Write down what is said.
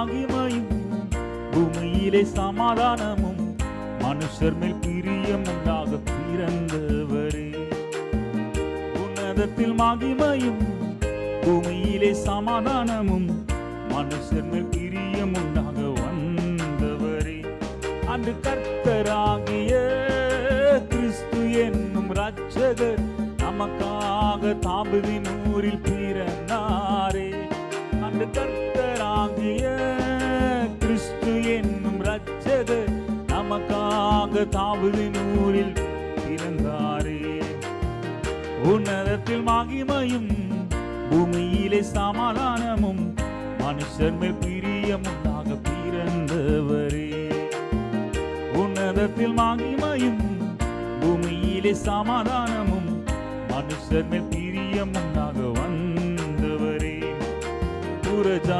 மகிமையும் பூமியிலே சமாதானமும் மனுஷர் மேல் பிரியம் உண்டாக பிறந்தவரே. உன்னதத்தில் மகிமையும் பூமியிலே சமாதானமும் மனுஷர் மேல் பிரியம் உண்டாக வந்தவரே. அன்று கர்த்தராகிய கிறிஸ்து என்னும் இரட்சகர் நமக்காக தாவீதின் ஊரில் பிறந்தாரே. அன்று கர்த்தராகிய கிறிஸ்து என்னும் இரட்சகர் நமக்காக தாவீதின் ஊரில் பிறந்தாரே. உன்னதத்தில் மகிமையும் பூமியிலே சமாதானமும் மனுஷர் மேல் பிரியம் உண்டாக பிறந்தவரே. உன்னதத்தில் மகிமையும் பூமியிலே சமாதானமும் மனுஷர் மேல் பிரியம் உண்டாக வந்தவரே. புறஜா